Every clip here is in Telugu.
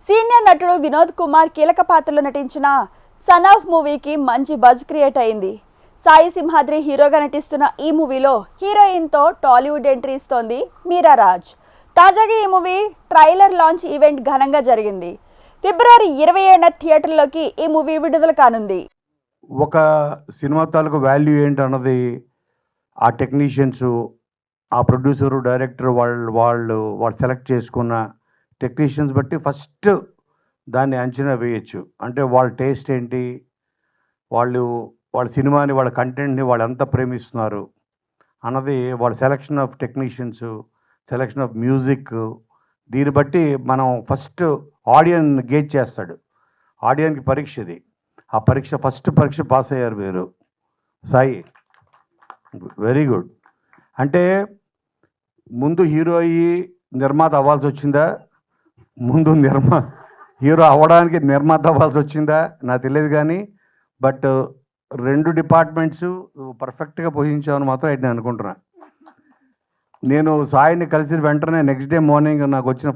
సీనియర్ నటుడు వినోద్ కుమార్ కీలక పాత్రలో నటించిన సన్ ఆఫ్ మూవీకి మంచి బజ్ క్రియేట్ అయింది. సాయి సింహాద్రి హీరోగా నటిస్తున్న ఈ మూవీలో హీరోయిన్తో టాలీవుడ్ ఎంట్రీ ఇస్తోంది మీరా రాజ్. తాజాగా ఈ మూవీ ట్రైలర్ లాంచ్ ఈవెంట్ ఘనంగా జరిగింది. ఫిబ్రవరి 27న థియేటర్లోకి ఈ మూవీ విడుదల కానుంది. ఒక సినిమా తాలూకు వాల్యూ ఏంటన్నది ఆ టెక్నీషియన్స్, ఆ ప్రొడ్యూసరు, డైరెక్టర్ వాళ్ళు సెలెక్ట్ చేసుకున్న టెక్నీషియన్స్ బట్టి ఫస్ట్ దాన్ని అంచనా వేయచ్చు. అంటే వాళ్ళ టేస్ట్ ఏంటి, వాళ్ళ సినిమాని, వాళ్ళ కంటెంట్ని వాళ్ళు ఎంత ప్రేమిస్తున్నారు అన్నది వాళ్ళ selection of technicians, selection of music, దీన్ని బట్టి మనం ఫస్ట్ ఆడియన్ గేజ్ చేస్తాడు. ఆడియన్కి పరీక్ష ఇది. ఆ ఫస్ట్ పరీక్ష పాస్ అయ్యారు మీరు సాయి, వెరీ గుడ్. అంటే ముందు హీరో అయ్యి నిర్మాత అవ్వాల్సి వచ్చిందా, ముందు హీరో అవ్వడానికి నిర్మాత అవ్వాల్సి వచ్చిందా నాకు తెలియదు, కానీ బట్ రెండు డిపార్ట్మెంట్స్ పర్ఫెక్ట్గా పోషించామని మాత్రం నేను అనుకుంటున్నా. నేను సాయిని కలిసిన వెంటనే నెక్స్ట్ డే మార్నింగ్ నాకు వచ్చిన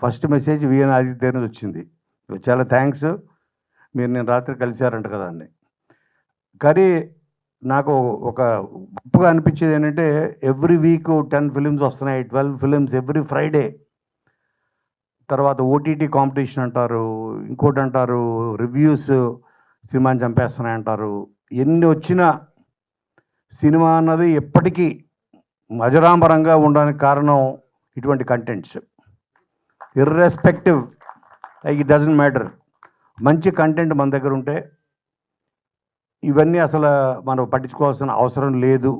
ఫస్ట్ మెసేజ్ విఎన్ ఆదిత్య నుంచి వచ్చింది. చాలా థ్యాంక్స్, మీరు నేను రాత్రి కలిశారంట కదా అని. కానీ నాకు ఒక గొప్పగా అనిపించేది ఏంటంటే ఎవ్రీ వీక్ 10 ఫిలిమ్స్ వస్తున్నాయి, 12 ఫిలిమ్స్ ఎవ్రీ ఫ్రైడే. తర్వాత ఓటీటీ కాంపిటీషన్ అంటారు, ఇంకోటి అంటారు, రివ్యూస్ సినిమాని చంపేస్తున్నాయి అంటారు. ఎన్ని వచ్చినా సినిమా అన్నది ఎప్పటికీ అజరామరంగా ఉండడానికి కారణం ఇటువంటి contents. Irrespective, it doesn't matter, మంచి కంటెంట్ మన దగ్గర ఉంటే ఇవన్నీ అసలు మనం పట్టించుకోవాల్సిన అవసరం లేదు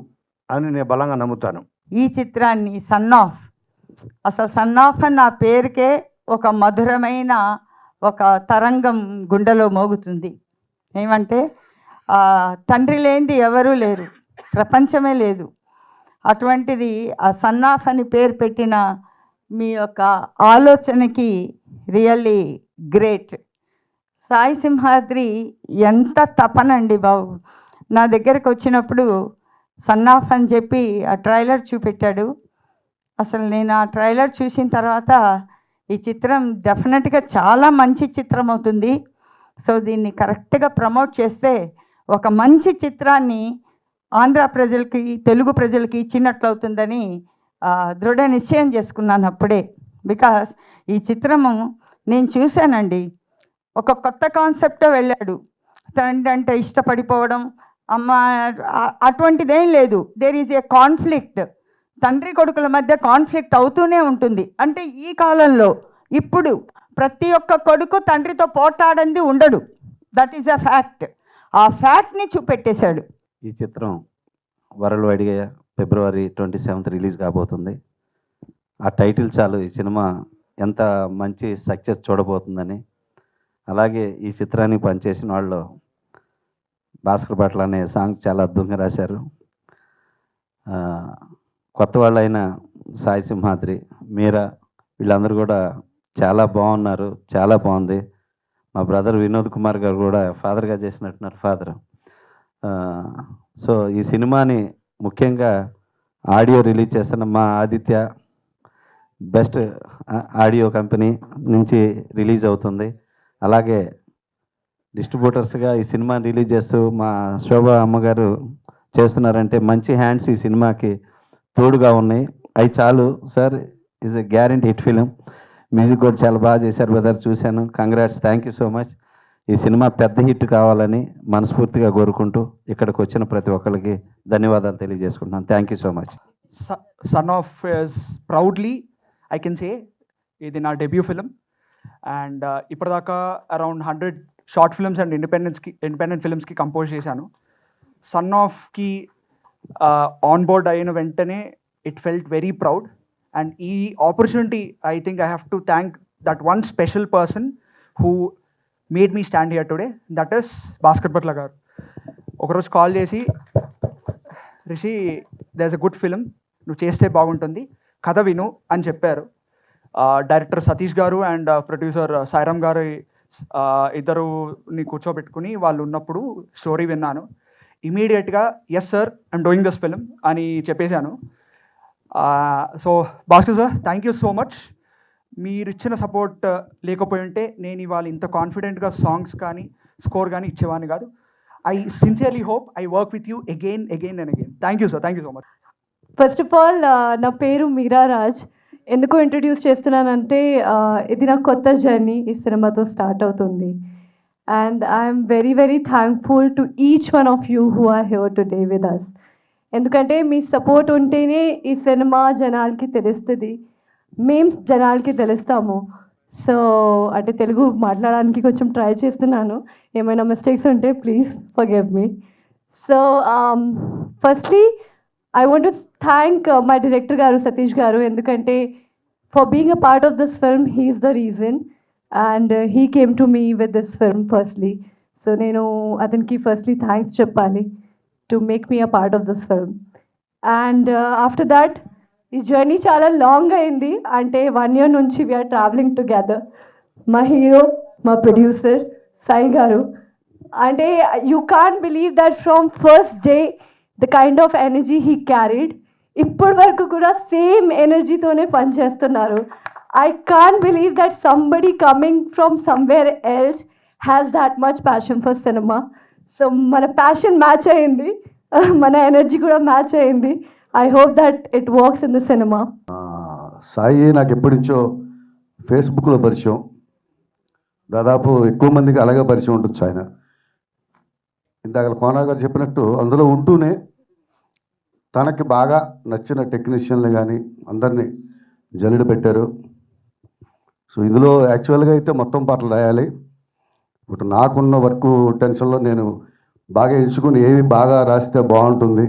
అని నేను బలంగా నమ్ముతాను. ఈ చిత్రాన్ని సన్ ఆఫ్ అన్న పేరుకే ఒక మధురమైన ఒక తరంగం గుండెలో మోగుతుంది. ఏమంటే తండ్రి లేనిది ఎవరూ లేరు, ప్రపంచమే లేదు. అటువంటిది ఆ సన్ ఆఫ్ అని పేరు పెట్టిన మీ యొక్క ఆలోచనకి రియల్లీ గ్రేట్. సాయి సింహాద్రి ఎంత తపనండి బాబు. నా దగ్గరికి వచ్చినప్పుడు సన్ ఆఫ్ అని చెప్పి ఆ ట్రైలర్ చూపెట్టాడు. అసలు నేను ఆ ట్రైలర్ చూసిన తర్వాత ఈ చిత్రం డెఫినెట్గా చాలా మంచి చిత్రం అవుతుంది. సో దీన్ని కరెక్ట్గా ప్రమోట్ చేస్తే ఒక మంచి చిత్రాన్ని ఆంధ్ర ప్రజలకి, తెలుగు ప్రజలకి ఇచ్చినట్లు అవుతుందని దృఢ నిశ్చయం చేసుకున్నాను అప్పుడే. బికాస్ ఈ చిత్రము నేను చూశానండి, ఒక కొత్త కాన్సెప్ట్తో వెళ్ళాడు. తండ్రి అంటే ఇష్టపడిపోవడం, అమ్మ అటువంటిదేం లేదు. దేర్ ఈజ్ ఏ కాన్ఫ్లిక్ట్, తండ్రి కొడుకుల మధ్య కాన్ఫ్లిక్ట్ అవుతూనే ఉంటుంది. అంటే ఈ కాలంలో ఇప్పుడు ప్రతి ఒక్క కొడుకు తండ్రితో పోటాడంది ఉండడు. That is a fact. ఆ ఫ్యాక్ట్ని చూపెట్టేశాడు. ఈ చిత్రం వరల్డ్ వైడ్గా ఫిబ్రవరి 27th రిలీజ్ కాబోతుంది. ఆ టైటిల్ చాలు ఈ సినిమా ఎంత మంచి సక్సెస్ చూడబోతుందని. అలాగే ఈ చిత్రానికి పనిచేసిన వాళ్ళు భాస్కర్ భట్ల అనే సాంగ్ చాలా అద్భుతంగా రాశారు. కొత్త వాళ్ళైన సాయి సింహాద్రి, మీరా, వీళ్ళందరూ కూడా చాలా బాగున్నారు, చాలా బాగుంది. మా బ్రదర్ వినోద్ కుమార్ గారు కూడా ఫాదర్గా చేసినట్టున్నారు, ఫాదర్. సో ఈ సినిమాని ముఖ్యంగా ఆడియో రిలీజ్ చేస్తున్న మా ఆదిత్య బెస్ట్ ఆడియో కంపెనీ నుంచి రిలీజ్ అవుతుంది. అలాగే డిస్ట్రిబ్యూటర్స్గా ఈ సినిమాని రిలీజ్ చేస్తూ మా శోభ అమ్మగారు చేస్తున్నారంటే మంచి హ్యాండ్స్ ఈ సినిమాకి తోడుగా ఉన్నాయి. అవి చాలు sir, is a guarantee hit film. Music కూడా చాలా బాగా చేశారు బ్రదర్, చూశాను. Congrats, thank you so much. ఈ సినిమా పెద్ద హిట్ కావాలని మనస్ఫూర్తిగా కోరుకుంటూ ఇక్కడికి వచ్చిన ప్రతి ఒక్కరికి ధన్యవాదాలు తెలియజేసుకుంటున్నాను. Thank you so much. Son of is proudly I can say ఇది నా డెబ్యూ ఫిలిం. అండ్ ఇప్పటిదాకా around 100 short films and independent ఫిల్మ్స్కి కంపోజ్ చేశాను. సన్ ఆఫ్కి ఆన్ బోర్డ్ అయిన వెంటనే it felt very proud. And ఈ opportunity I think I have to thank that one special person who made me stand here today, that is Bhaskar Bhatla garu. ఒకరోజు కాల్ చేసి, Rishi there is a good film, నువ్వు చేస్తే బాగుంటుంది, కథ విను అని చెప్పారు. డైరెక్టర్ సతీష్ గారు అండ్ ప్రొడ్యూసర్ సాయిరామ్ గారు ఇద్దరుని కూర్చోబెట్టుకుని వాళ్ళు ఉన్నప్పుడు స్టోరీ విన్నాను. ఇమీడియట్గా yes sir I'm doing this film అని చెప్పేశాను. So Bhaskar sir, thank you so much. మీరు ఇచ్చిన సపోర్ట్ లేకపోయి ఉంటే నేను ఇవాళ ఇంత కాన్ఫిడెంట్గా సాంగ్స్ కానీ స్కోర్ కానీ ఇచ్చేవాడిని కాదు. I sincerely hope I work with you again and again. Thank you sir, thank you so much. First of all నా పేరు మీరా రాజ్. ఎందుకు ఇంట్రడ్యూస్ చేస్తున్నానంటే ఇది నా కొత్త జర్నీ ఈ సినిమాతో స్టార్ట్ అవుతుంది. And I'm very very thankful to each one of you who are here today with us. ఎందుకంటే మీ సపోర్ట్ ఉంటేనే ఈ సినిమా జనాలకి తెలుస్తుంది, మేము జనాలకి తెలుస్తాము. సో అంటే తెలుగు మాట్లాడడానికి కొంచెం ట్రై చేస్తున్నాను, ఏమైనా మిస్టేక్స్ ఉంటే please forgive me. So firstly I want to thank my director Garu, Satish Garu, ఎందుకంటే for being a part of this film, he is the reason and he came to me with this film firstly. So నేను అతనికి firstly thanks చెప్పాలి to make me a part of this film. And after that ఈ జర్నీ చాలా లాంగ్ అయింది, అంటే 1 year నుంచి we are traveling together. మా హీరో, మా ప్రొడ్యూసర్ సాయి గారు, అంటే you can't believe that from first day the kind of energy he carried, ఇప్పటి వరకు కూడా సేమ్ ఎనర్జీతోనే పనిచేస్తున్నారు. I can't believe that somebody coming from somewhere else has that much passion for cinema. So మన ప్యాషన్ మ్యాచ్ అయింది, మన ఎనర్జీ కూడా మ్యాచ్ అయింది. I hope that it works in the cinema. Sai నాకు ఎప్పటి నుంచో ఫేస్బుక్లో పరిచయం, దాదాపు ఎక్కువ మందికి అలాగే పరిచయం ఉండొచ్చు. ఆయన ఇందాక కోనా గారు చెప్పినట్టు అందులో ఉంటూనే తనకి బాగా నచ్చిన టెక్నీషియన్లు కానీ అందరినీ జల్లెడ పెట్టారు. సో ఇందులో యాక్చువల్గా అయితే మొత్తం పాటలు రాయాలి, ఇప్పుడు నాకున్న వర్క్ టెన్షన్లో నేను బాగా ఎంచుకుని ఏవి బాగా రాస్తే బాగుంటుంది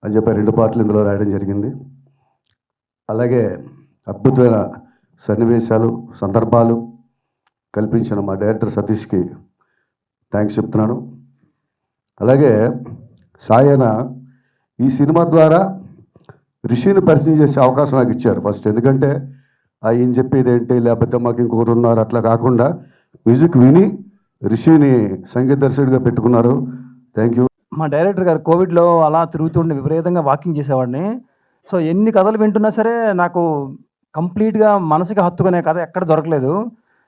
అని చెప్పి 2 పాటలు ఇందులో రాయడం జరిగింది. అలాగే అద్భుతమైన సన్నివేశాలు, సందర్భాలు కల్పించిన మా డైరెక్టర్ సతీష్కి థ్యాంక్స్ చెప్తున్నాను. అలాగే సాయన ఈ సినిమా ద్వారా రిషిని పరిచయం చేసే అవకాశం నాకు ఇచ్చారు ఫస్ట్. ఎందుకంటే ఆయన చెప్పేది ఏంటి, లేకపోతే మాకు ఇంకొకరు ఉన్నారు అట్లా కాకుండా మ్యూజిక్ విని రిషిని సంగీత దర్శకుడిగా పెట్టుకున్నారు. Thank you. మా డైరెక్టర్ గారు కోవిడ్లో అలా తిరుగుతుండే విపరీతంగా వాకింగ్ చేసేవాడిని. సో ఎన్ని కథలు వింటున్నా సరే నాకు కంప్లీట్గా మనసుకి హత్తుకునే కథ ఎక్కడ దొరకలేదు.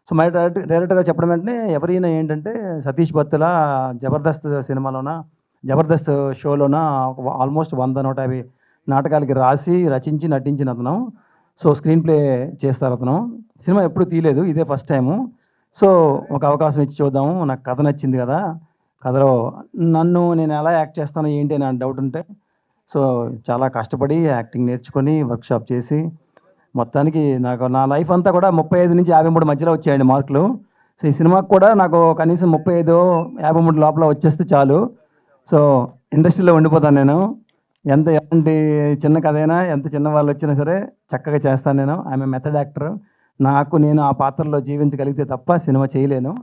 సో మా డైరెక్టర్ గారు చెప్పడం వెంటనే ఎవరైనా ఏంటంటే సతీష్ బత్తుల జబర్దస్త్ సినిమాలోన, జబర్దస్త్ షోలోన ఆల్మోస్ట్ 100-150 నాటకాలకి రాసి రచించి నటించిన అతను. సో స్క్రీన్ ప్లే చేస్తారు అతను. సినిమా ఎప్పుడు తీయలేదు, ఇదే ఫస్ట్ టైము. సో ఒక అవకాశం ఇచ్చి చూద్దాము, నాకు కథ నచ్చింది కదా, కథలో నేను ఎలా యాక్ట్ చేస్తాను ఏంటి అని డౌట్ ఉంటే సో చాలా కష్టపడి యాక్టింగ్ నేర్చుకొని వర్క్షాప్ చేసి మొత్తానికి నాకు నా లైఫ్ అంతా కూడా 35 నుంచి 53 మధ్యలో వచ్చాయండి మార్కులు. సో ఈ సినిమాకి కూడా నాకు కనీసం 35-53 లోపల వచ్చేస్తే చాలు. సో ఇండస్ట్రీలో ఉండిపోతాను నేను. ఎలాంటి చిన్న కథ అయినా, ఎంత చిన్న వాళ్ళు వచ్చినా సరే చక్కగా చేస్తాను నేను. I'm method actor. నేను ఆ పాత్రలో జీవించగలిగితే తప్ప సినిమా చేయలేను.